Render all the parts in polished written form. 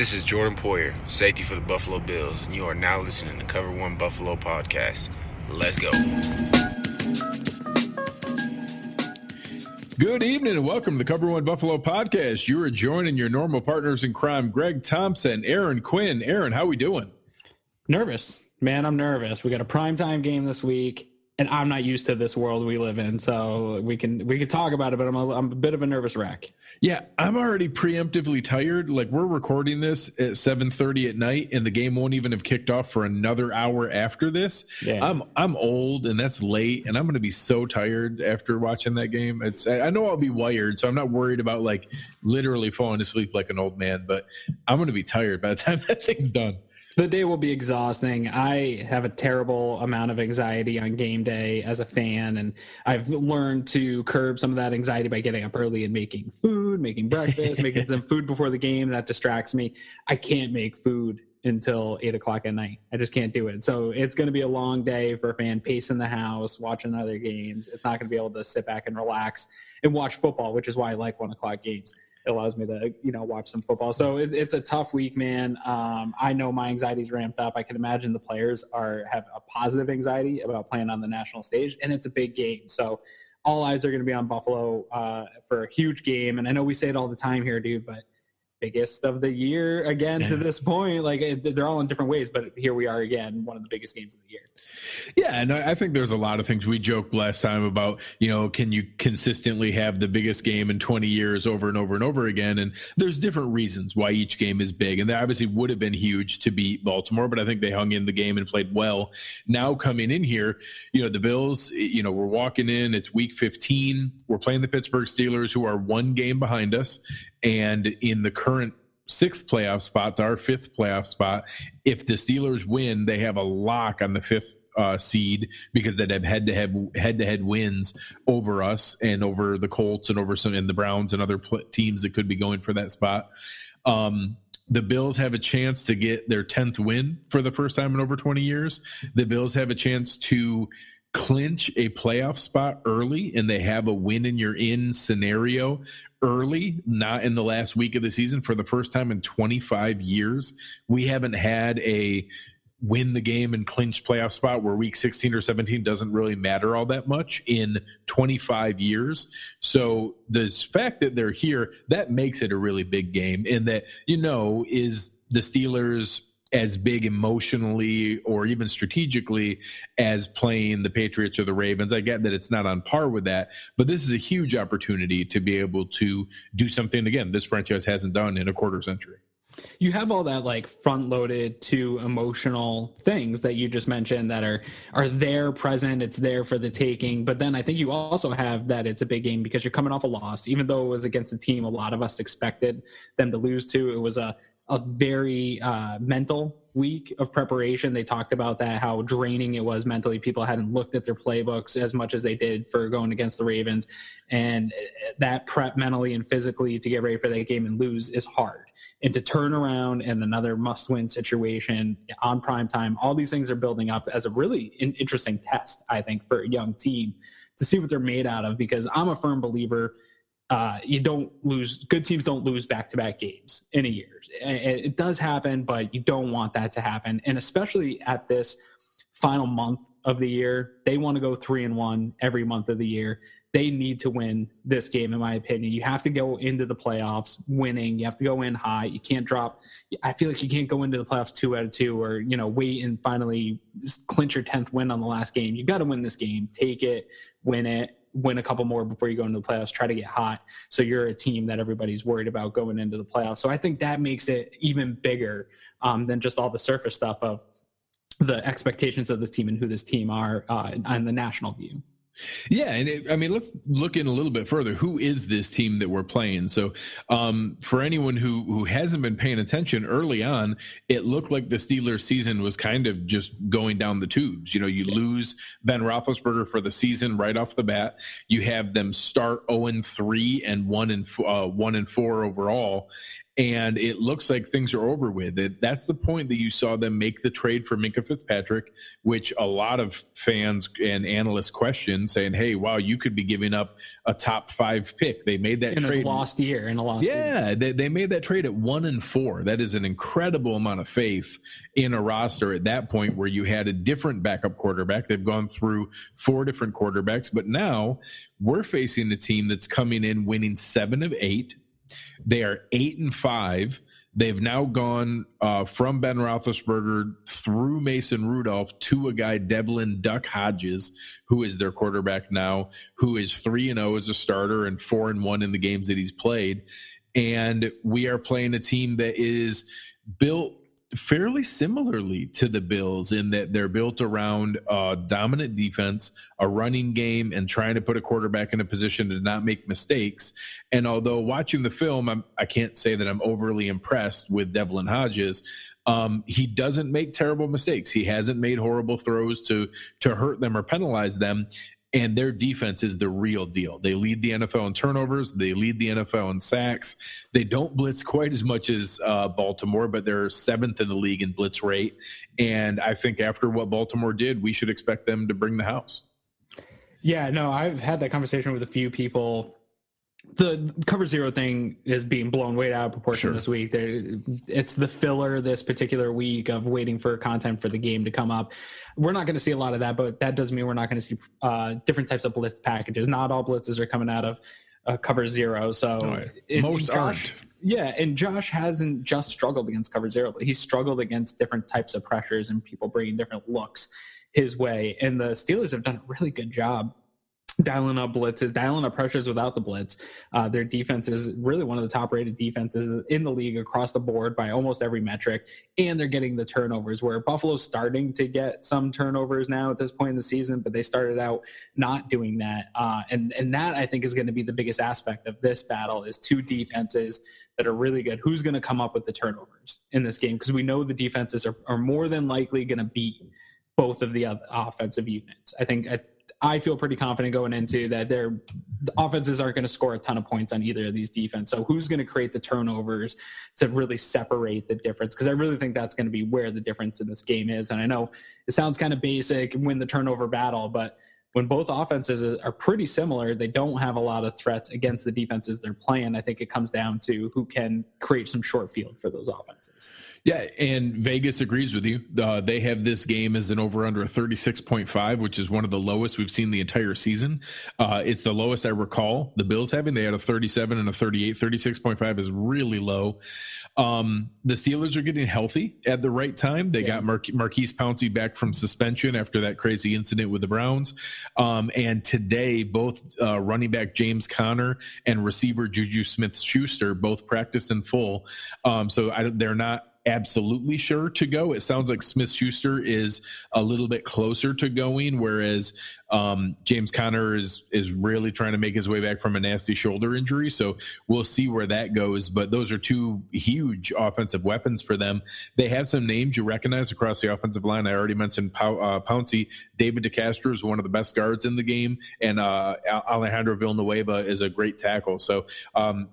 This is Jordan Poyer, safety for the Buffalo Bills, and you are now listening to Cover One Buffalo Podcast. Let's go. Good evening and welcome to the Cover One Buffalo Podcast. You are joining your normal partners in crime, Greg Thompson, Aaron Quinn. Aaron, how we doing? Nervous, man. I'm nervous. We got a primetime game this week, and I'm not used to this world we live in. So we can talk about it, but I'm a bit of a nervous wreck. Yeah, I'm already preemptively tired. Like, we're recording this at 7:30 at night, and the game won't even have kicked off for another hour after this. Yeah. I'm old, and that's late, and I'm going to be so tired after watching that game. I know I'll be wired, so I'm not worried about like literally falling asleep like an old man. But I'm going to be tired by the time that thing's done. The day will be exhausting. I have a terrible amount of anxiety on game day as a fan, and I've learned to curb some of that anxiety by getting up early and making food, making breakfast, making some food before the game. That distracts me. I can't make food until 8 o'clock at night. I just can't do it. So it's going to be a long day for a fan, pacing the house, watching other games. It's not going to be able to sit back and relax and watch football, which is why I like 1 o'clock games. It allows me to, watch some football. So it's a tough week, man. I know my anxiety's ramped up. I can imagine the players have a positive anxiety about playing on the national stage, and it's a big game. So all eyes are going to be on Buffalo for a huge game. And I know we say it all the time here, dude, but biggest of the year again to this point. Like, they're all in different ways, but here we are again, one of the biggest games of the year. Yeah, and I think there's a lot of things. We joked last time about, can you consistently have the biggest game in 20 years over and over and over again? And there's different reasons why each game is big. And they obviously would have been huge to beat Baltimore, but I think they hung in the game and played well. Now coming in here, the Bills, we're walking in, it's week 15. We're playing the Pittsburgh Steelers, who are one game behind us. And in the current sixth playoff spots, our fifth playoff spot, if the Steelers win, they have a lock on the fifth seed, because they'd have head-to-head wins over us and over the Colts and over the Browns and other teams that could be going for that spot. The Bills have a chance to get their 10th win for the first time in over 20 years. The Bills have a chance to clinch a playoff spot early, and they have a win and you're in scenario early, not in the last week of the season. For the first time in 25 years, we haven't had a win the game and clinch playoff spot where week 16 or 17 doesn't really matter all that much in 25 years. So the fact that they're here, that makes it a really big game, and that, is the Steelers as big emotionally or even strategically as playing the Patriots or the Ravens. I get that it's not on par with that, but this is a huge opportunity to be able to do something, again, this franchise hasn't done in a quarter century. You have all that like front-loaded to emotional things that you just mentioned that are there, present. It's there for the taking. But then I think you also have that it's a big game because you're coming off a loss, even though it was against a team a lot of us expected them to lose to. It was a very mental week of preparation. They talked about that, how draining it was mentally. People hadn't looked at their playbooks as much as they did for going against the Ravens. And that prep mentally and physically to get ready for that game and lose is hard. And to turn around in another must-win situation on prime time, all these things are building up as a really interesting test, I think, for a young team to see what they're made out of, because I'm a firm believer good teams don't lose back-to-back games in a year. It does happen, but you don't want that to happen. And especially at this final month of the year, they want to go 3-1 every month of the year. They need to win this game, in my opinion. You have to go into the playoffs winning. You have to go in high. You can't drop. I feel like you can't go into the playoffs 2 out of 2 or, wait and finally clinch your 10th win on the last game. You got to win this game. Take it, win a couple more before you go into the playoffs, try to get hot. So you're a team that everybody's worried about going into the playoffs. So I think that makes it even bigger than just all the surface stuff of the expectations of this team and who this team are on the national view. Yeah, and let's look in a little bit further. Who is this team that we're playing? So for anyone who hasn't been paying attention early on, it looked like the Steelers season was kind of just going down the tubes. You lose Ben Roethlisberger for the season right off the bat. You have them start 0-3 and 1-4 overall. and it looks like things are over with. That's the point that you saw them make the trade for Minkah Fitzpatrick, which a lot of fans and analysts question, saying, hey, wow, you could be giving up a top 5 pick. They made that trade in a lost season. They made that trade at 1-4. That is an incredible amount of faith in a roster at that point, where you had a different backup quarterback. They've gone through 4 different quarterbacks, but now we're facing a team that's coming in winning 7 of 8. They are 8-5. They've now gone from Ben Roethlisberger through Mason Rudolph to a guy, Devlin Duck Hodges, who is their quarterback now, who is 3-0 as a starter and 4-1 in the games that he's played. And we are playing a team that is built fairly similarly to the Bills, in that they're built around a dominant defense, a running game, and trying to put a quarterback in a position to not make mistakes. And although watching the film, I can't say that I'm overly impressed with Devlin Hodges. He doesn't make terrible mistakes. He hasn't made horrible throws to hurt them or penalize them. And their defense is the real deal. They lead the NFL in turnovers. They lead the NFL in sacks. They don't blitz quite as much as Baltimore, but they're 7th in the league in blitz rate. And I think after what Baltimore did, we should expect them to bring the house. Yeah, no, I've had that conversation with a few people. The cover 0 thing is being blown way out of proportion this week. It's the filler this particular week of waiting for content for the game to come up. We're not going to see a lot of that, but that doesn't mean we're not going to see different types of blitz packages. Not all blitzes are coming out of cover 0. So most aren't. Yeah, and Josh hasn't just struggled against cover 0, but he's struggled against different types of pressures and people bringing different looks his way. And the Steelers have done a really good job dialing up blitzes, dialing up pressures without the blitz. Their defense is really one of the top-rated defenses in the league across the board by almost every metric, and they're getting the turnovers, where Buffalo's starting to get some turnovers now at this point in the season, but they started out not doing that. And that, I think, is going to be the biggest aspect of this battle, is 2 defenses that are really good. Who's going to come up with the turnovers in this game? Because we know the defenses are more than likely going to beat both of the offensive units. I feel pretty confident going into that the offenses aren't going to score a ton of points on either of these defense. So who's going to create the turnovers to really separate the difference? Because I really think that's going to be where the difference in this game is. And I know it sounds kind of basic, win the turnover battle, but when both offenses are pretty similar, they don't have a lot of threats against the defenses they're playing. I think it comes down to who can create some short field for those offenses. Yeah, and Vegas agrees with you. They have this game as an over-under of 36.5, which is one of the lowest we've seen the entire season. It's the lowest I recall the Bills having. They had a 37 and a 38. 36.5 is really low. The Steelers are getting healthy at the right time. They got Marquise Pouncey back from suspension after that crazy incident with the Browns. And today, both running back James Conner and receiver Juju Smith-Schuster both practiced in full. So they're not absolutely sure to go. It sounds like Smith-Schuster is a little bit closer to going, whereas James Conner is really trying to make his way back from a nasty shoulder injury. So we'll see where that goes. But those are 2 huge offensive weapons for them. They have some names you recognize across the offensive line. I already mentioned Pouncey. David DeCastro is one of the best guards in the game, and Alejandro Villanueva is a great tackle. So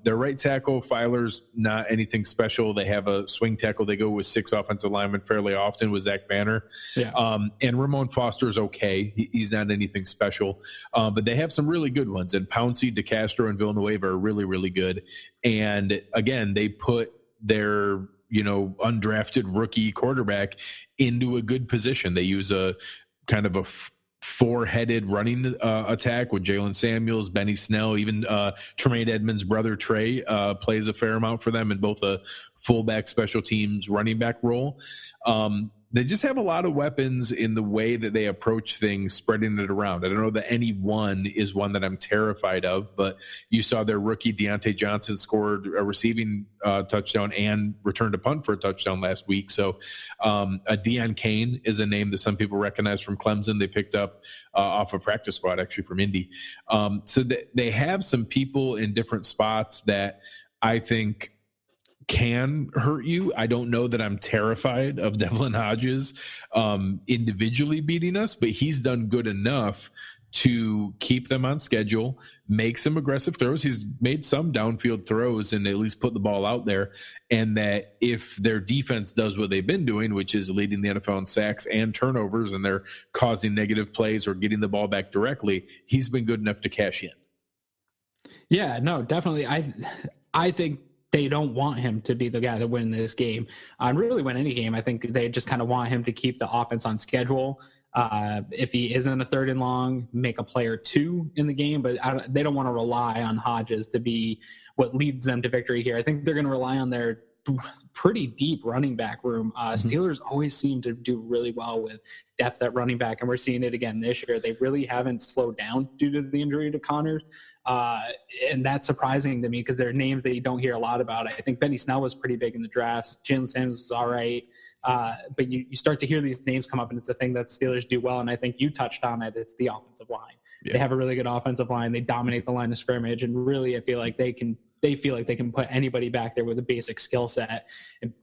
their right tackle, Filer's not anything special. They have a swing tackle. They go with 6 offensive linemen fairly often with Zach Banner. Yeah. And Ramon Foster's okay. He's not anything special. But they have some really good ones. And Pouncey, DeCastro, and Villanueva are really, really good. And again, they put their undrafted rookie quarterback into a good position. They use a kind of a 4-headed running attack with Jalen Samuels, Benny Snell, even Tremaine Edmonds' brother Trey plays a fair amount for them in both a fullback, special teams, running back role. They just have a lot of weapons in the way that they approach things, spreading it around. I don't know that any one is one that I'm terrified of, but you saw their rookie Deontay Johnson scored a receiving touchdown and returned a punt for a touchdown last week. So Deion Kane is a name that some people recognize from Clemson. They picked up off a practice squad, actually, from Indy. So they have some people in different spots that I think can hurt you. I don't know that I'm terrified of Devlin Hodges individually beating us, but he's done good enough to keep them on schedule, make some aggressive throws. He's made some downfield throws and at least put the ball out there. And that if their defense does what they've been doing, which is leading the NFL in sacks and turnovers, and they're causing negative plays or getting the ball back directly, he's been good enough to cash in. Yeah, no, definitely. I think they don't want him to be the guy that win this game. Really win any game. I think they just kind of want him to keep the offense on schedule. If he isn't a third and long, make a play or two in the game, but they don't want to rely on Hodges to be what leads them to victory here. I think they're going to rely on their pretty deep running back room. Steelers always seem to do really well with depth at running back, and we're seeing it again this year. They really haven't slowed down due to the injury to Connors. And that's surprising to me because there are names that you don't hear a lot about. I think Benny Snell was pretty big in the drafts. Jalen Sims was all right. But you start to hear these names come up, and it's the thing that Steelers do well. And I think you touched on it. It's the offensive line. Yeah. They have a really good offensive line. They dominate the line of scrimmage. And really, I feel like they feel like they can put anybody back there with a basic skill set and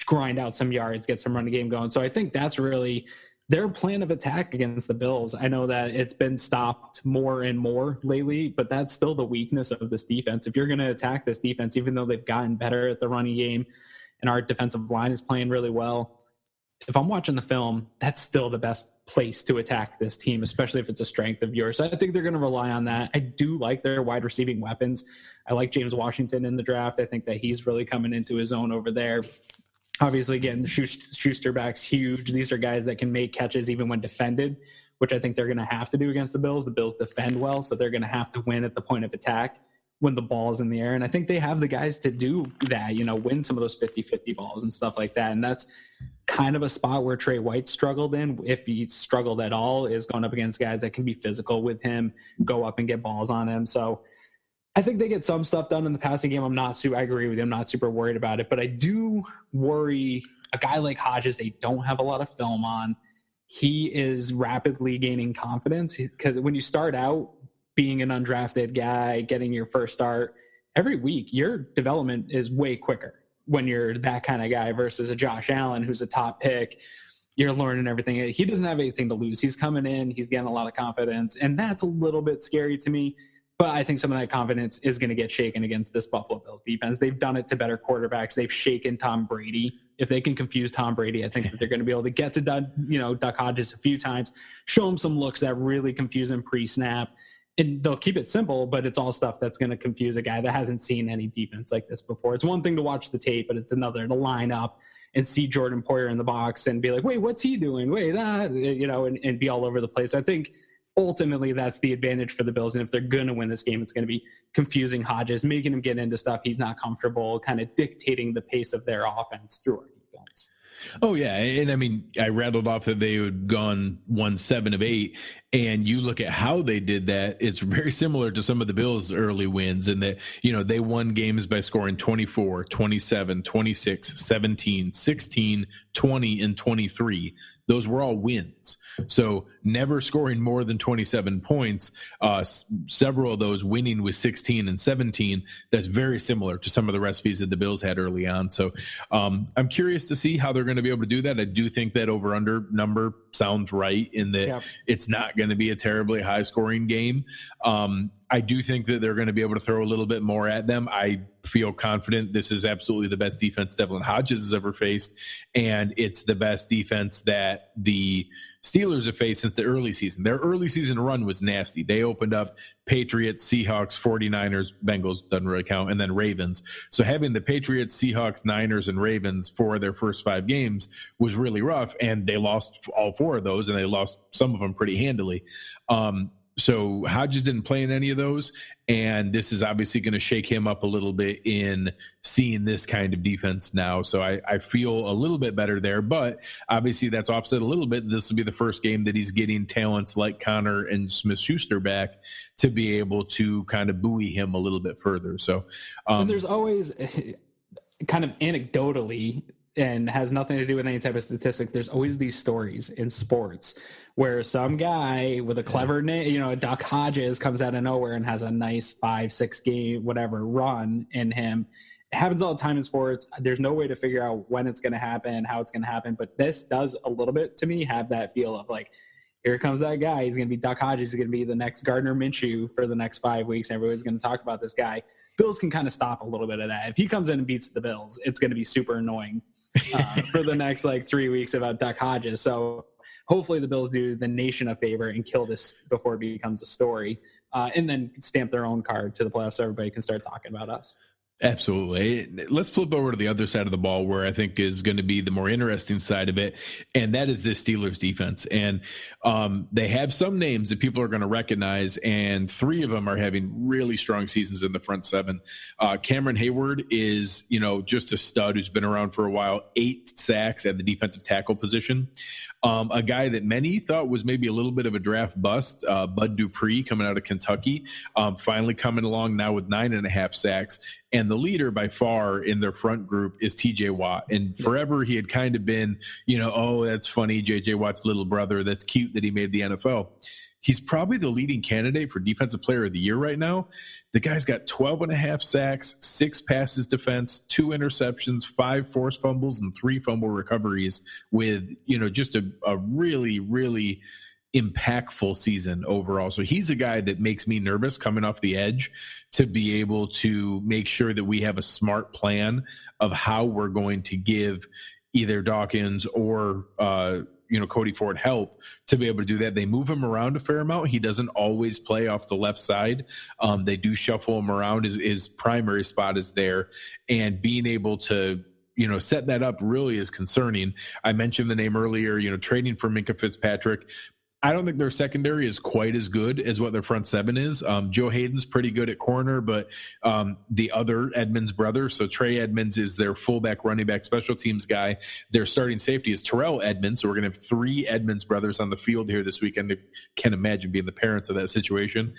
grind out some yards, get some running game going. So I think that's really their plan of attack against the Bills. I know that it's been stopped more and more lately, but that's still the weakness of this defense. If you're going to attack this defense, even though they've gotten better at the running game and our defensive line is playing really well, if I'm watching the film, that's still the best place to attack this team, especially if it's a strength of yours. So I think they're going to rely on that. I do like their wide receiving weapons. I like James Washington in the draft. I think that he's really coming into his own over there. Obviously, again, the Schuster back's huge. These are guys that can make catches even when defended, which I think they're going to have to do against the Bills. The Bills defend well, so they're going to have to win at the point of attack when the ball is in the air. And I think they have the guys to do that, win some of those 50-50 balls and stuff like that. And that's kind of a spot where Trey White struggled in, if he struggled at all, is going up against guys that can be physical with him, go up and get balls on him. So I think they get some stuff done in the passing game. I agree with you. I'm not super worried about it, but I do worry a guy like Hodges, they don't have a lot of film on. He is rapidly gaining confidence because when you start out being an undrafted guy, getting your first start, every week your development is way quicker when you're that kind of guy versus a Josh Allen who's a top pick. You're learning everything. He doesn't have anything to lose. He's coming in, he's getting a lot of confidence, and that's a little bit scary to me. But I think some of that confidence is going to get shaken against this Buffalo Bills defense. They've done it to better quarterbacks. They've shaken Tom Brady. If they can confuse Tom Brady, I think that they're going to be able to get to Duck Hodges a few times, show him some looks that really confuse him pre-snap. And they'll keep it simple, but it's all stuff that's going to confuse a guy that hasn't seen any defense like this before. It's one thing to watch the tape, but it's another to line up and see Jordan Poyer in the box and be like, wait, what's he doing? Wait, and be all over the place. I think ultimately that's the advantage for the Bills. And if they're going to win this game, it's going to be confusing Hodges, making him get into stuff he's not comfortable, kind of dictating the pace of their offense through our defense. Oh, yeah. And I mean, I rattled off that they had gone 1-7 of 8. And you look at how they did that, it's very similar to some of the Bills' early wins in that, they won games by scoring 24, 27, 26, 17, 16, 20, and 23. Those were all wins. So never scoring more than 27 points, several of those winning with 16 and 17. That's very similar to some of the recipes that the Bills had early on. So I'm curious to see how they're going to be able to do that. I do think that over-under number sounds right in that It's not going to be a terribly high-scoring game. I do think that they're going to be able to throw a little bit more at them. I feel confident this is absolutely the best defense Devlin Hodges has ever faced, and it's the best defense that the Steelers have faced since the early season. Their early season run was nasty. They opened up Patriots, Seahawks, 49ers, Bengals, doesn't really count, and then Ravens. So having the Patriots, Seahawks, Niners, and Ravens for their first 5 games was really rough, and they lost all 4 of those, and they lost some of them pretty handily. So Hodges didn't play in any of those, and this is obviously going to shake him up a little bit in seeing this kind of defense now. So I feel a little bit better there, but obviously that's offset a little bit. This will be the first game that he's getting talents like Connor and Smith-Schuster back to be able to kind of buoy him a little bit further. So and there's always kind of anecdotally, and has nothing to do with any type of statistic, there's always these stories in sports where some guy with a clever name, Duck Hodges comes out of nowhere and has a nice 5-6 game, whatever run in him. It happens all the time in sports. There's no way to figure out when it's going to happen, how it's going to happen. But this does a little bit to me have that feel of like, here comes that guy. He's going to be Duck Hodges. He's going to be the next Gardner Minshew for the next 5 weeks. Everybody's going to talk about this guy. Bills can kind of stop a little bit of that. If he comes in and beats the Bills, it's going to be super annoying for the next 3 weeks about Duck Hodges. So hopefully the Bills do the nation a favor and kill this before it becomes a story, and then stamp their own card to the playoffs so everybody can start talking about us. Absolutely. Let's flip over to the other side of the ball, where I think is going to be the more interesting side of it, and that is this Steelers defense. And they have some names that people are going to recognize, and 3 of them are having really strong seasons in the front 7. Cameron Hayward is, just a stud who's been around for a while. 8 sacks at the defensive tackle position. A guy that many thought was maybe a little bit of a draft bust, Bud Dupree, coming out of Kentucky, finally coming along now with 9.5 sacks. And the leader by far in their front group is TJ Watt. And forever he had kind of been, oh, that's funny, JJ Watt's little brother. That's cute that he made the NFL. He's probably the leading candidate for Defensive Player of the Year right now. The guy's got 12.5 sacks, 6 passes defense, 2 interceptions, 5 forced fumbles, and 3 fumble recoveries with, just a really, really impactful season overall. So he's a guy that makes me nervous coming off the edge to be able to make sure that we have a smart plan of how we're going to give either Dawkins or Cody Ford help to be able to do that. They move him around a fair amount. He doesn't always play off the left side. They do shuffle him around. His primary spot is there, and being able to set that up really is concerning. I mentioned the name earlier, trading for Minkah Fitzpatrick. I don't think their secondary is quite as good as what their front 7 is. Joe Hayden's pretty good at corner, but the other Edmonds brother, so Trey Edmonds is their fullback, running back, special teams guy. Their starting safety is Terrell Edmonds, so we're going to have 3 Edmonds brothers on the field here this weekend. I can't imagine being the parents of that situation.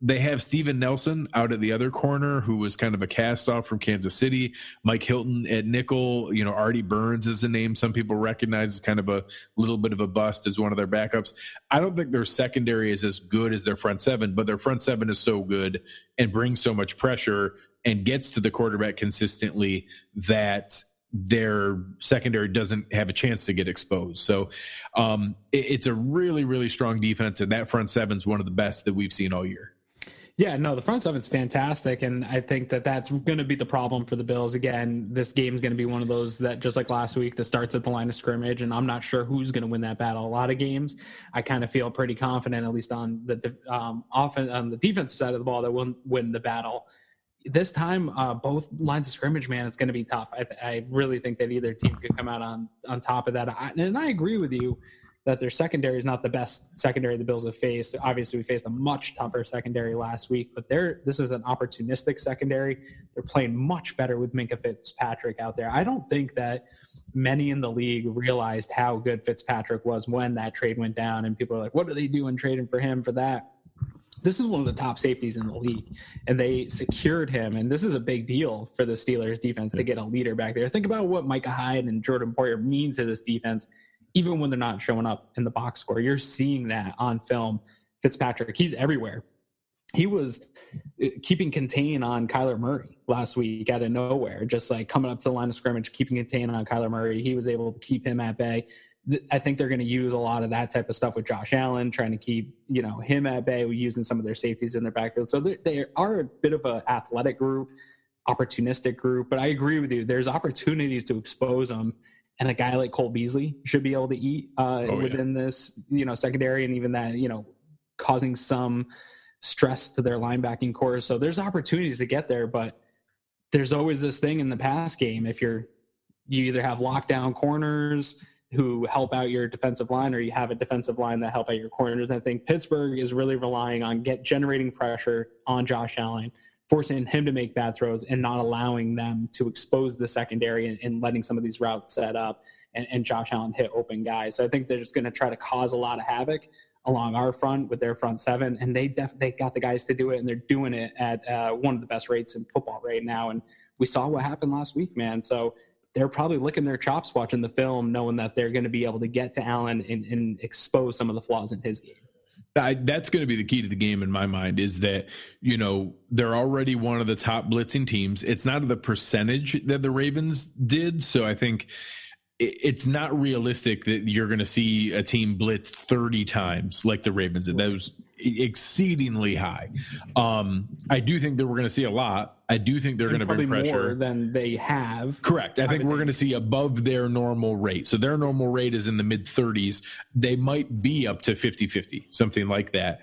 They have Steven Nelson out at the other corner, who was kind of a cast-off from Kansas City. Mike Hilton at nickel. Artie Burns is a name some people recognize as kind of a little bit of a bust as one of their backups. I don't think their secondary is as good as their front 7, but their front 7 is so good and brings so much pressure and gets to the quarterback consistently that their secondary doesn't have a chance to get exposed. So it's a really, really strong defense, and that front 7 is one of the best that we've seen all year. Yeah, no, the front 7's fantastic, and I think that that's going to be the problem for the Bills. Again, this game's going to be one of those that, just like last week, that starts at the line of scrimmage, and I'm not sure who's going to win that battle. A lot of games, I kind of feel pretty confident, at least on the on the defensive side of the ball, that we'll win the battle. This time, both lines of scrimmage, man, it's going to be tough. I really think that either team could come out on top of that. And I agree with you that their secondary is not the best secondary the Bills have faced. Obviously, we faced a much tougher secondary last week, but this is an opportunistic secondary. They're playing much better with Minkah Fitzpatrick out there. I don't think that many in the league realized how good Fitzpatrick was when that trade went down, and people are like, what are they doing trading for him for that? This is one of the top safeties in the league, and they secured him, and this is a big deal for the Steelers defense to get a leader back there. Think about what Micah Hyde and Jordan Poyer mean to this defense. Even when they're not showing up in the box score, you're seeing that on film. Fitzpatrick, he's everywhere. He was keeping contain on Kyler Murray last week out of nowhere, just like coming up to the line of scrimmage, keeping contain on Kyler Murray. He was able to keep him at bay. I think they're going to use a lot of that type of stuff with Josh Allen, trying to keep him at bay, using some of their safeties in their backfield. So they are a bit of an athletic group, opportunistic group. But I agree with you. There's opportunities to expose them. And a guy like Cole Beasley should be able to eat within this, secondary, and even that, causing some stress to their linebacking core. So there's opportunities to get there, but there's always this thing in the pass game. If you either have lockdown corners who help out your defensive line, or you have a defensive line that help out your corners. And I think Pittsburgh is really relying on generating pressure on Josh Allen, forcing him to make bad throws and not allowing them to expose the secondary and letting some of these routes set up and Josh Allen hit open guys. So I think they're just going to try to cause a lot of havoc along our front with their front 7. And they got the guys to do it, and they're doing it at one of the best rates in football right now. And we saw what happened last week, man. So they're probably licking their chops watching the film, knowing that they're going to be able to get to Allen and expose some of the flaws in his game. That's going to be the key to the game in my mind, is that, they're already one of the top blitzing teams. It's not the percentage that the Ravens did. So I think it's not realistic that you're going to see a team blitz 30 times like the Ravens did. That was exceedingly high. I do think that we're going to see a lot. I do think they're going to bring pressure more than they have. Correct. I think we're going to see above their normal rate. So their normal rate is in the mid 30s. They might be up to 50-50, something like that,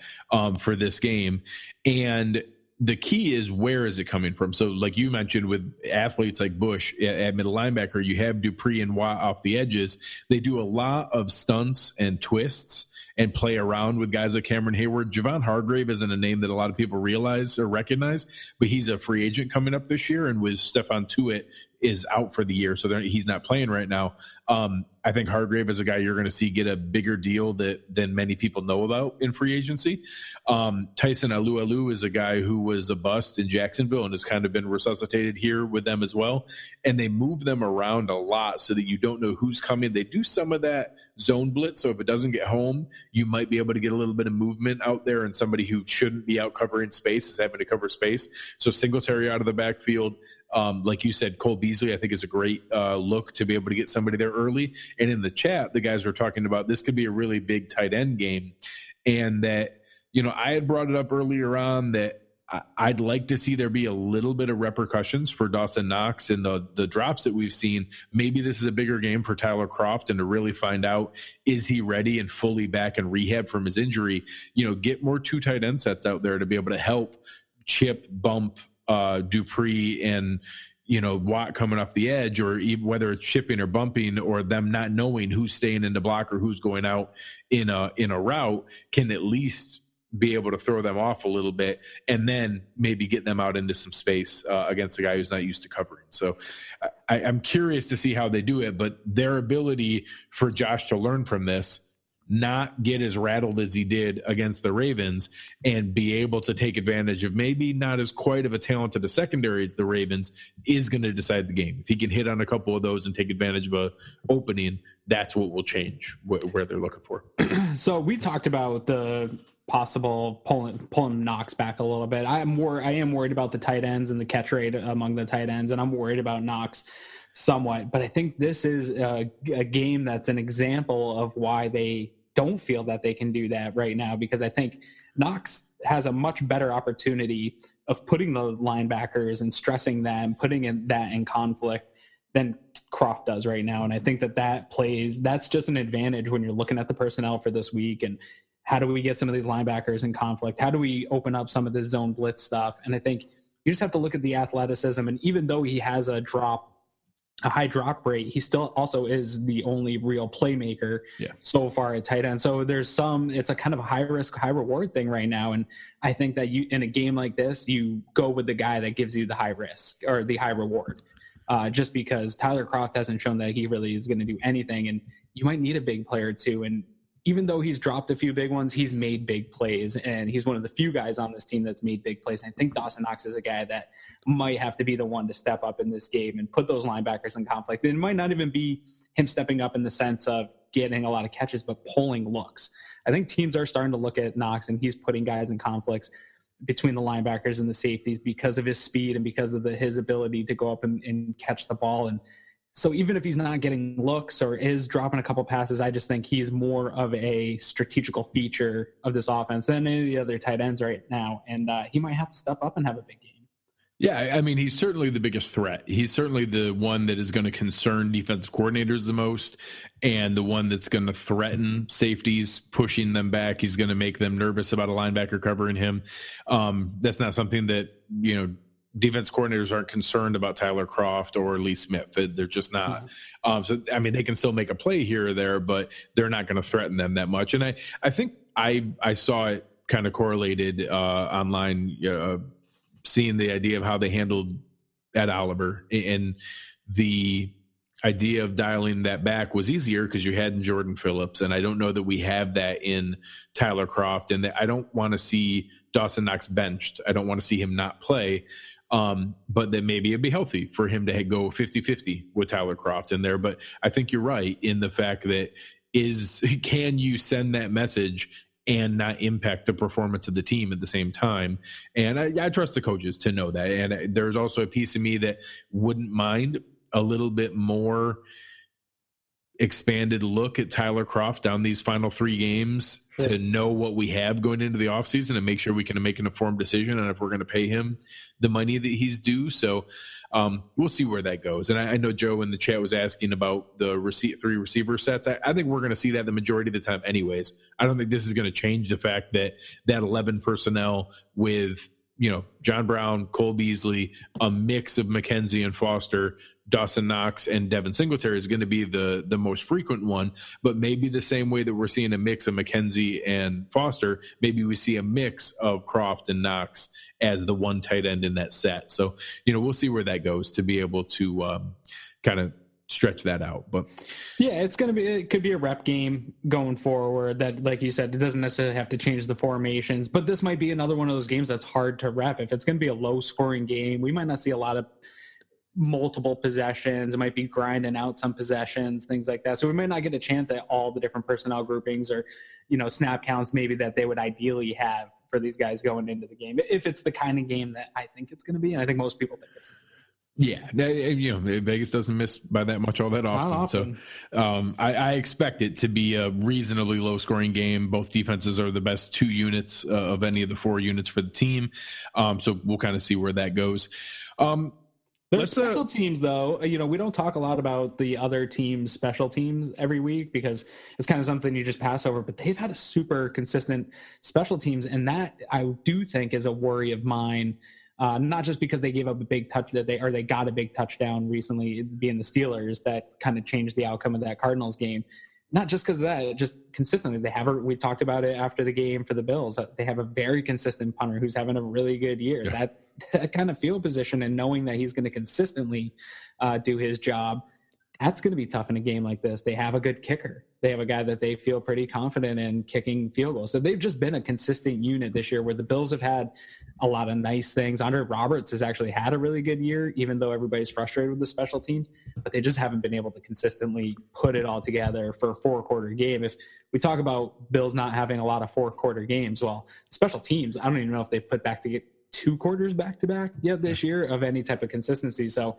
for this game. And the key is, where is it coming from? So like you mentioned, with athletes like Bush at middle linebacker, you have Dupree and Watt off the edges. They do a lot of stunts and twists and play around with guys like Cameron Hayward. Javon Hargrave isn't a name that a lot of people realize or recognize, but he's a free agent coming up this year. And with Stephon Tuitt is out for the year, so he's not playing right now. I think Hargrave is a guy you're going to see get a bigger deal than many people know about in free agency. Tyson Alualu is a guy who was a bust in Jacksonville and has kind of been resuscitated here with them as well. And they move them around a lot so that you don't know who's coming. They do some of that zone blitz, so if it doesn't get home, you might be able to get a little bit of movement out there, and somebody who shouldn't be out covering space is having to cover space. So Singletary out of the backfield. Like you said, Cole Beasley, I think, is a great look to be able to get somebody there early. And in the chat, the guys were talking about this could be a really big tight end game. And that, I had brought it up earlier on that I'd like to see there be a little bit of repercussions for Dawson Knox and the drops that we've seen. Maybe this is a bigger game for Tyler Kroft, and to really find out, is he ready and fully back in rehab from his injury? Get more 2 tight end sets out there to be able to help chip, bump Dupree and Watt coming off the edge, or even whether it's chipping or bumping, or them not knowing who's staying in the block or who's going out in a route, can at least be able to throw them off a little bit, and then maybe get them out into some space against a guy who's not used to covering. So I'm curious to see how they do it, but their ability for Josh to learn from this, not get as rattled as he did against the Ravens, and be able to take advantage of maybe not as quite of a talented a secondary as the Ravens, is going to decide the game. If he can hit on a couple of those and take advantage of a opening, that's what will change where they're looking for. So we talked about the possible pulling Knox back a little bit. I am worried about the tight ends and the catch rate among the tight ends, and I'm worried about Knox somewhat. But I think this is a game that's an example of why they don't feel that they can do that right now, because I think Knox has a much better opportunity of putting the linebackers and stressing them, putting that in conflict than Kroft does right now. And I think that's just an advantage when you're looking at the personnel for this week, and how do we get some of these linebackers in conflict? How do we open up some of this zone blitz stuff? And I think you just have to look at the athleticism. And even though he has a high drop rate, he still also is the only real playmaker so far at tight end. So it's a kind of a high risk, high reward thing right now. And I think that in a game like this, you go with the guy that gives you the high risk or the high reward, just because Tyler Kroft hasn't shown that he really is going to do anything. And you might need a big player too. And even though he's dropped a few big ones, he's made big plays, and he's one of the few guys on this team that's made big plays. And I think Dawson Knox is a guy that might have to be the one to step up in this game and put those linebackers in conflict. It might not even be him stepping up in the sense of getting a lot of catches, but pulling looks. I think teams are starting to look at Knox, and he's putting guys in conflicts between the linebackers and the safeties because of his speed and because of his ability to go up and catch the ball. And so even if he's not getting looks or is dropping a couple passes, I just think he's more of a strategical feature of this offense than any of the other tight ends right now. And he might have to step up and have a big game. Yeah, I mean, he's certainly the biggest threat. He's certainly the one that is going to concern defensive coordinators the most, and the one that's going to threaten safeties, pushing them back. He's going to make them nervous about a linebacker covering him. That's not something that, defense coordinators aren't concerned about Tyler Kroft or Lee Smith. They're just not. So, I mean, they can still make a play here or there, but they're not going to threaten them that much. And I think I saw it kind of correlated online, seeing the idea of how they handled Ed Oliver, and the idea of dialing that back was easier because you had Jordan Phillips. And I don't know that we have that in Tyler Kroft, and I don't want to see Dawson Knox benched. I don't want to see him not play. But that maybe it'd be healthy for him to go 50-50 with Tyler Kroft in there. But I think you're right in the fact that can you send that message and not impact the performance of the team at the same time? And I trust the coaches to know that. And there's also a piece of me that wouldn't mind a little bit more expanded look at Tyler Kroft down these final 3 games to know what we have going into the offseason and make sure we can make an informed decision on if we're going to pay him the money that he's due. So we'll see where that goes. And I know Joe in the chat was asking about the 3 receiver sets. I think we're going to see that the majority of the time anyways. I don't think this is going to change the fact that 11 personnel with, John Brown, Cole Beasley, a mix of McKenzie and Foster, Dawson Knox, and Devin Singletary is going to be the most frequent one. But maybe the same way that we're seeing a mix of McKenzie and Foster, maybe we see a mix of Kroft and Knox as the one tight end in that set. So, we'll see where that goes to be able to kind of stretch that out. But yeah, it could be a rep game going forward that, like you said, it doesn't necessarily have to change the formations, but this might be another one of those games that's hard to rep. If it's going to be a low scoring game, we might not see a lot of multiple possessions. It might be grinding out some possessions, things like that. So we might not get a chance at all the different personnel groupings or, snap counts maybe that they would ideally have for these guys going into the game, if it's the kind of game that I think it's going to be. And I think most people think it's. Yeah, Vegas doesn't miss by that much all that often. So I expect it to be a reasonably low-scoring game. Both defenses are the best 2 units of any of the 4 units for the team. So we'll kind of see where that goes. There's special teams, though. We don't talk a lot about the other team's special teams every week because it's kind of something you just pass over. But they've had a super consistent special teams, and that I do think is a worry of mine. Not just because they gave up a big they got a big touchdown recently, being the Steelers, that kind of changed the outcome of that Cardinals game. Not just because of that, just consistently we talked about it after the game for the Bills. They have a very consistent punter who's having a really good year. Yeah. That kind of field position and knowing that he's going to consistently do his job, that's going to be tough in a game like this. They have a good kicker. They have a guy that they feel pretty confident in kicking field goals. So they've just been a consistent unit this year where the Bills have had a lot of nice things. Andre Roberts has actually had a really good year, even though everybody's frustrated with the special teams, but they just haven't been able to consistently put it all together for a 4-quarter game. If we talk about Bills not having a lot of 4-quarter games, well, special teams, I don't even know if they put back to get 2 quarters back-to-back yet this year of any type of consistency. So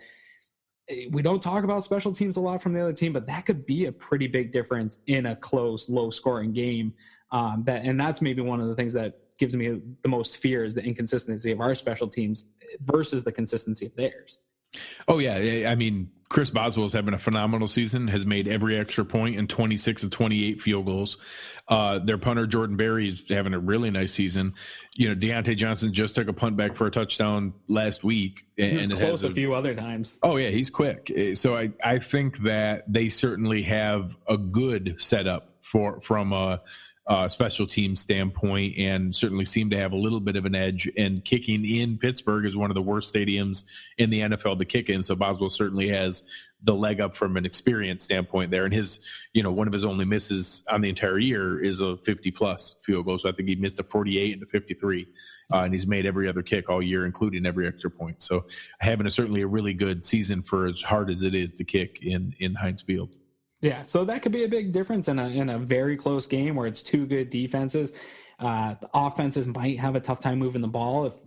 we don't talk about special teams a lot from the other team, but that could be a pretty big difference in a close, low-scoring game. And that's maybe one of the things that gives me the most fear is the inconsistency of our special teams versus the consistency of theirs. Oh, yeah. I mean, Chris Boswell's having a phenomenal season, has made every extra point in 26 of 28 field goals. Their punter, Jordan Berry, is having a really nice season. Deontay Johnson just took a punt back for a touchdown last week. He was close a few other times. Oh, yeah, he's quick. So I think that they certainly have a good setup from a special team standpoint, and certainly seem to have a little bit of an edge. And kicking in Pittsburgh is one of the worst stadiums in the NFL to kick in. So Boswell certainly has the leg up from an experience standpoint there. And his, one of his only misses on the entire year is a 50-plus field goal. So I think he missed a 48 and a 53, and he's made every other kick all year, including every extra point. So having certainly a really good season for as hard as it is to kick in Heinz Field. Yeah, so that could be a big difference in a very close game where it's 2 good defenses. The offenses might have a tough time moving the ball.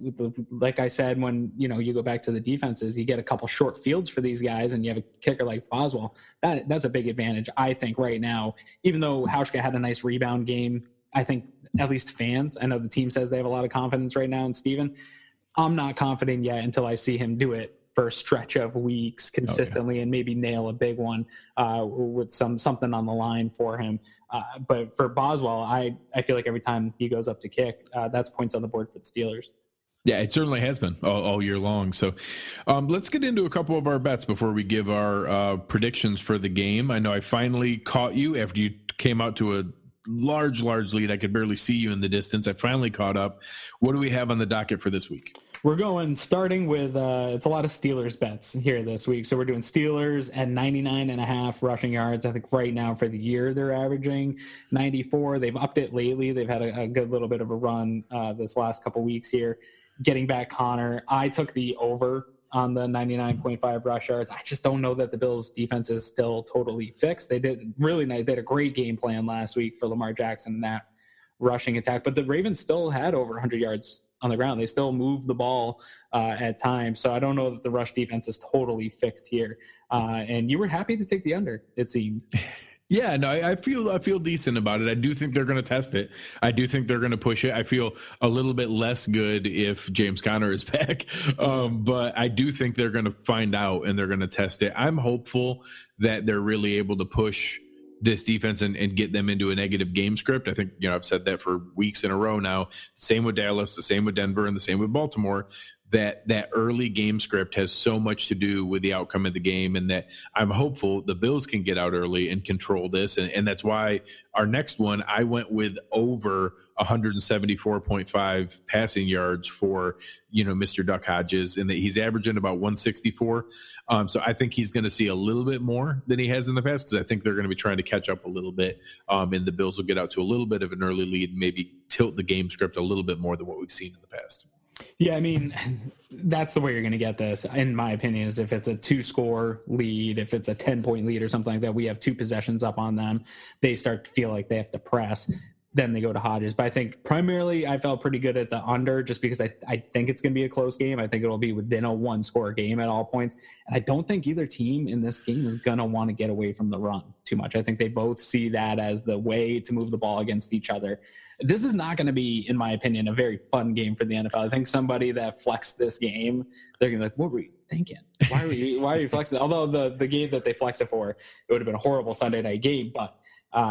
Like I said, when you go back to the defenses, you get a couple short fields for these guys, and you have a kicker like Boswell. That's a big advantage, I think, right now. Even though Hauschka had a nice rebound game, I think at least fans, I know the team says they have a lot of confidence right now in Steven. I'm not confident yet until I see him do it for a stretch of weeks consistently and maybe nail a big one with something on the line for him. But for Boswell, I feel like every time he goes up to kick, that's points on the board for the Steelers. Yeah, it certainly has been all year long. So let's get into a couple of our bets before we give our predictions for the game. I know I finally caught you after you came out to a large lead. I could barely see you in the distance. I finally caught up. What do we have on the docket for this week? We're starting with, it's a lot of Steelers bets here this week. So we're doing Steelers at 99.5 rushing yards. I think right now for the year, they're averaging 94. They've upped it lately. They've had a good little bit of a run this last couple weeks here. Getting back Connor, I took the over on the 99.5 rush yards. I just don't know that the Bills defense is still totally fixed. They did really nice. They had a great game plan last week for Lamar Jackson and that rushing attack, but the Ravens still had over 100 yards on the ground. They still move the ball at times. So I don't know that the rush defense is totally fixed here. And you were happy to take the under, it seemed. Yeah, no, I feel decent about it. I do think they're going to test it. I do think they're going to push it. I feel a little bit less good if James Conner is back, but I do think they're going to find out and they're going to test it. I'm hopeful that they're really able to push this defense and get them into a negative game script. I think, I've said that for weeks in a row now. Same with Dallas, the same with Denver, and the same with Baltimore. That early game script has so much to do with the outcome of the game, and that I'm hopeful the Bills can get out early and control this. And that's why our next one, I went with over 174.5 passing yards for, Mr. Duck Hodges, and that he's averaging about 164. So I think he's going to see a little bit more than he has in the past, because I think they're going to be trying to catch up a little bit. And the Bills will get out to a little bit of an early lead, and maybe tilt the game script a little bit more than what we've seen in the past. Yeah, I mean, that's the way you're going to get this, in my opinion, is if it's a 2-score lead, if it's a 10-point lead or something like that, we have 2 possessions up on them, they start to feel like they have to press, then they go to Hodges. But I think primarily I felt pretty good at the under, just because I think it's going to be a close game. I think it'll be within a 1-score game at all points. And I don't think either team in this game is going to want to get away from the run too much. I think they both see that as the way to move the ball against each other. This is not going to be, in my opinion, a very fun game for the NFL. I think somebody that flexed this game, they're going to be like, what were you thinking? Why are you flexing? Although the game that they flexed it for, it would have been a horrible Sunday night game, but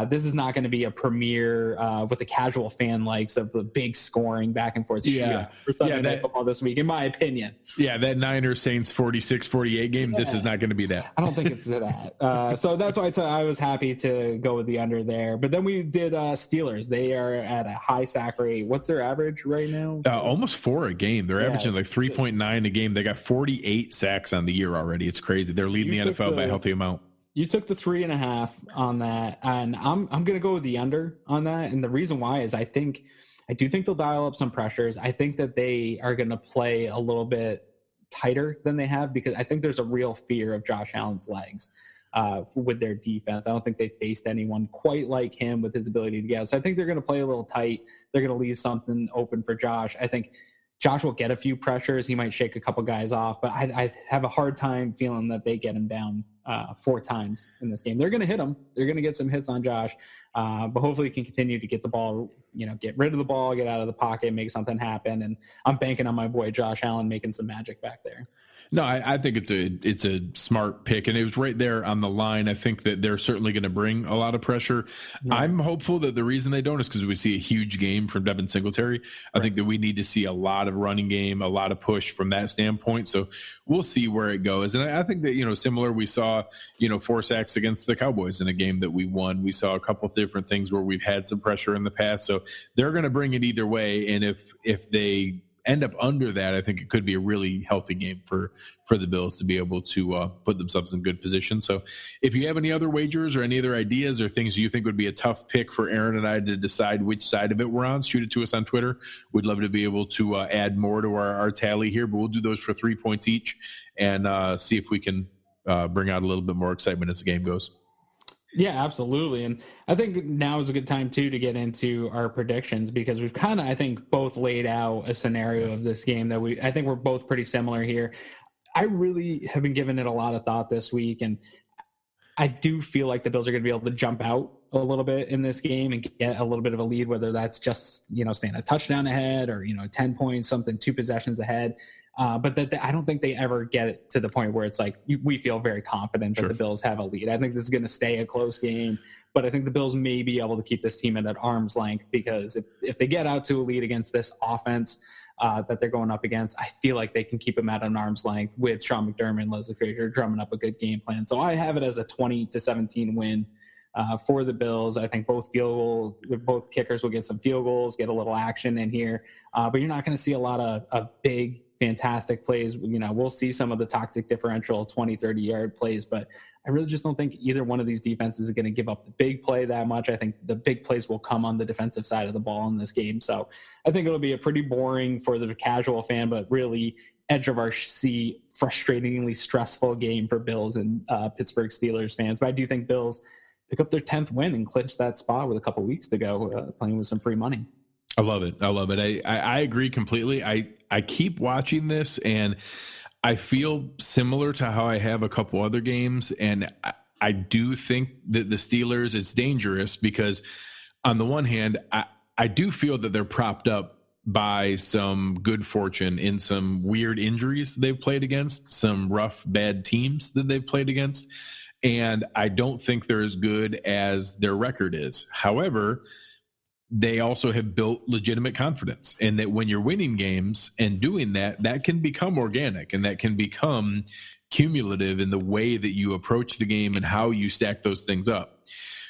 this is not going to be a premiere what the casual fan likes of the big scoring back and forth shootout for Sunday Night Football this week, in my opinion. Yeah, that Niners Saints 46-48 game, this is not going to be that. I don't think it's that. So that's why I was happy to go with the under there. But then we did Steelers. They are at a high sack rate. What's their average right now? Almost 4 a game. They're averaging like 3.9 a game. They got 48 sacks on the year already. It's crazy. They're leading the NFL by a healthy amount. You took the 3.5 on that, and I'm going to go with the under on that. And the reason why is I do think they'll dial up some pressures. I think that they are going to play a little bit tighter than they have, because I think there's a real fear of Josh Allen's legs with their defense. I don't think they faced anyone quite like him with his ability to get out. So I think they're going to play a little tight. They're going to leave something open for Josh. I think Josh will get a few pressures. He might shake a couple guys off, but I have a hard time feeling that they get him down 4 times in this game. They're going to hit him. They're going to get some hits on Josh, but hopefully he can continue to get the ball, get rid of the ball, get out of the pocket, make something happen. And I'm banking on my boy Josh Allen making some magic back there. No, I think it's a smart pick, and it was right there on the line. I think that they're certainly going to bring a lot of pressure. Yeah. I'm hopeful that the reason they don't is because we see a huge game from Devin Singletary. I think that we need to see a lot of running game, a lot of push from that standpoint. So we'll see where it goes. And I think that, similar, we saw, 4 sacks against the Cowboys in a game that we won. We saw a couple of different things where we've had some pressure in the past. So they're going to bring it either way. And if they end up under that, I think it could be a really healthy game for the Bills to be able to put themselves in good position. So if you have any other wagers or any other ideas or things you think would be a tough pick for Aaron and I to decide which side of it we're on, shoot it to us on Twitter. We'd love to be able to add more to our tally here, but we'll do those for 3 points each and see if we can bring out a little bit more excitement as the game goes. Yeah, absolutely. And I think now is a good time, too, to get into our predictions, because we've kind of, I think, both laid out a scenario of this game that I think we're both pretty similar here. I really have been giving it a lot of thought this week, and I do feel like the Bills are going to be able to jump out a little bit in this game and get a little bit of a lead, whether that's just, staying a touchdown ahead or, 10 points, something, 2 possessions ahead. But I don't think they ever get it to the point where it's like we feel very confident that the Bills have a lead. I think this is going to stay a close game, but I think the Bills may be able to keep this team at arm's length, because if they get out to a lead against this offense that they're going up against, I feel like they can keep them at an arm's length with Sean McDermott and Leslie Frazier drumming up a good game plan. So I have it as a 20-17 win for the Bills. I think both kickers will get some field goals, get a little action in here, but you're not going to see a lot of big, fantastic plays. We'll see some of the toxic differential 20-30 yard plays, but I really just don't think either one of these defenses is going to give up the big play that much. I think the big plays will come on the defensive side of the ball in this game. So I think it'll be a pretty boring for the casual fan, but really edge of our seat, frustratingly stressful game for Bills and Pittsburgh Steelers fans. But I do think Bills pick up their 10th win and clinch that spot with a couple weeks to go, playing with some free money. I love it. I agree completely. I keep watching this, and I feel similar to how I have a couple other games, and I do think that the Steelers, it's dangerous because on the one hand, I do feel that they're propped up by some good fortune in some weird injuries they've played against, some rough, bad teams that they've played against. And I don't think they're as good as their record is. However, they also have built legitimate confidence, and that when you're winning games and doing that, that can become organic and that can become cumulative in the way that you approach the game and how you stack those things up.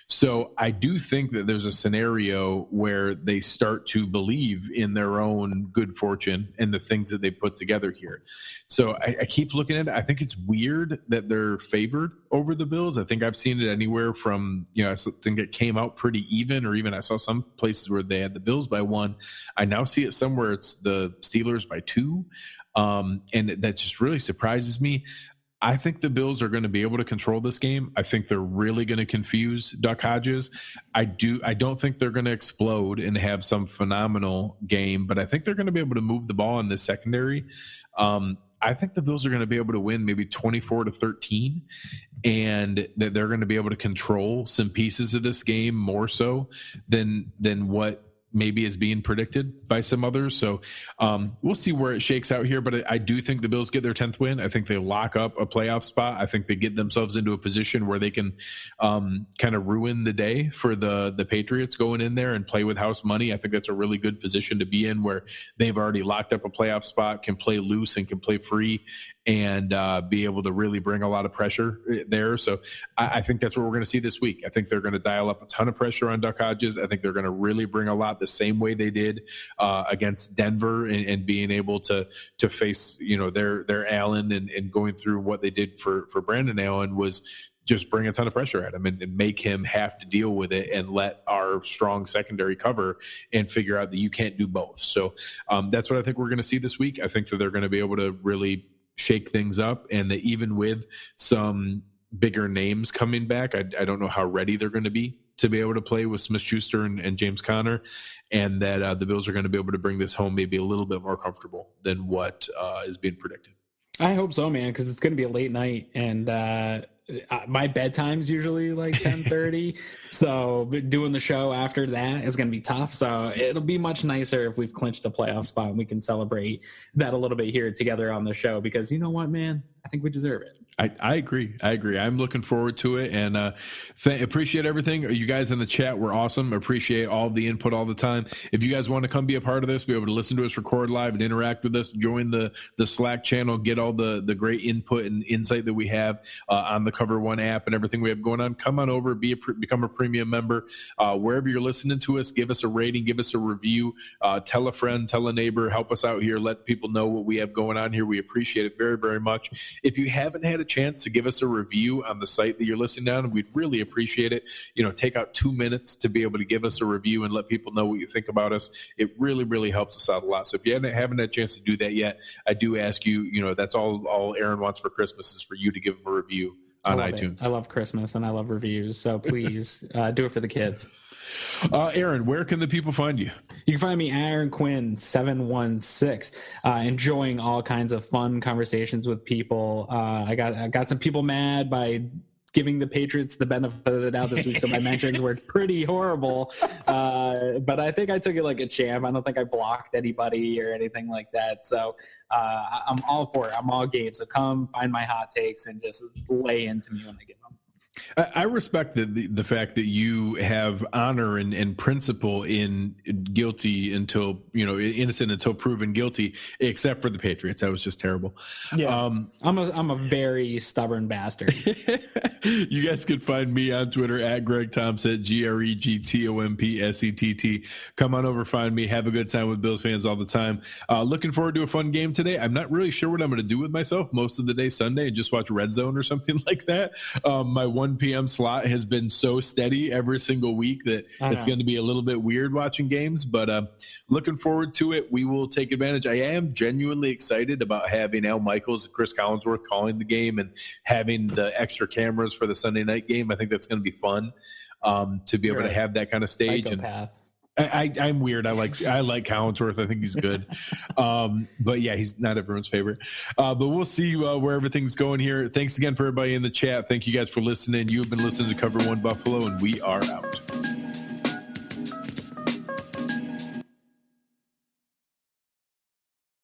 So I do think that there's a scenario where they start to believe in their own good fortune and the things that they put together here. So I keep looking at it. I think it's weird that they're favored over the Bills. I think I've seen it anywhere from, I think it came out pretty even, or even I saw some places where they had the Bills by 1. I now see it somewhere it's the Steelers by 2. And that just really surprises me. I think the Bills are going to be able to control this game. I think they're really going to confuse Duck Hodges. I don't think they're going to explode and have some phenomenal game, but I think they're going to be able to move the ball in the secondary. I think the Bills are going to be able to win maybe 24-13, and that they're going to be able to control some pieces of this game more so than what maybe is being predicted by some others. So we'll see where it shakes out here, but I do think the Bills get their 10th win. I think they lock up a playoff spot. I think they get themselves into a position where they can kind of ruin the day for the Patriots going in there and play with house money. I think that's a really good position to be in, where they've already locked up a playoff spot, can play loose and can play free, and be able to really bring a lot of pressure there. So I think that's what we're going to see this week. I think they're going to dial up a ton of pressure on Duck Hodges. I think they're going to really bring a lot the same way they did against Denver, and being able to face, their Allen, and going through what they did for Brandon Allen was just bring a ton of pressure at him and make him have to deal with it, and let our strong secondary cover and figure out that you can't do both. So that's what I think we're going to see this week. I think that they're going to be able to really shake things up, and that even with some bigger names coming back, I don't know how ready they're going to be able to play with Smith-Schuster and James Conner, and that the Bills are going to be able to bring this home maybe a little bit more comfortable than what is being predicted. I hope so, man, because it's going to be a late night, and my bedtime's usually like 10:30, so doing the show after that is going to be tough. So it'll be much nicer if we've clinched a playoff spot and we can celebrate that a little bit here together on the show, because you know what, man, I think we deserve it. I agree. I'm looking forward to it, and appreciate everything. You guys in the chat were awesome. Appreciate all the input all the time. If you guys want to come be a part of this, be able to listen to us record live and interact with us, join the Slack channel, get all the great input and insight that we have on the Cover One app and everything we have going on. Come on over, become a premium member. Wherever you're listening to us, give us a rating, give us a review, tell a friend, tell a neighbor, help us out here, let people know what we have going on here. We appreciate it very, very much. If you haven't had a chance to give us a review on the site that you're listening on, we'd really appreciate it. Take out 2 minutes to be able to give us a review and let people know what you think about us. It really, really helps us out a lot. So if you haven't had a chance to do that yet, I do ask you, that's all Aaron wants for Christmas is for you to give him a review on iTunes. I love Christmas and I love reviews. So please do it for the kids. Aaron, where can the people find you? You can find me, Aaron Quinn 716, enjoying all kinds of fun conversations with people. I got some people mad by giving the Patriots the benefit of the doubt this week, so my mentions were pretty horrible. But I think I took it like a champ. I don't think I blocked anybody or anything like that. So I'm all for it. I'm all game. So come find my hot takes and just lay into me when I get them. I respect the fact that you have honor and principle in guilty until, innocent until proven guilty, except for the Patriots. That was just terrible. Yeah. I'm a very stubborn bastard. You guys can find me on Twitter at Greg Thompson, GregTompsett. Come on over, find me. Have a good time with Bills fans all the time. Looking forward to a fun game today. I'm not really sure what I'm going to do with myself most of the day Sunday and just watch Red Zone or something like that. My 1 p.m. slot has been so steady every single week that it's going to be a little bit weird watching games, but looking forward to it. We will take advantage. I am genuinely excited about having Al Michaels and Chris Collinsworth calling the game and having the extra cameras for the Sunday night game. I think that's going to be fun to be able to have that kind of stage. Psychopath. I'm weird. I like Collinsworth. I think he's good. But yeah, he's not everyone's favorite. But we'll see where everything's going here. Thanks again for everybody in the chat. Thank you guys for listening. You've been listening to Cover One Buffalo, and we are out.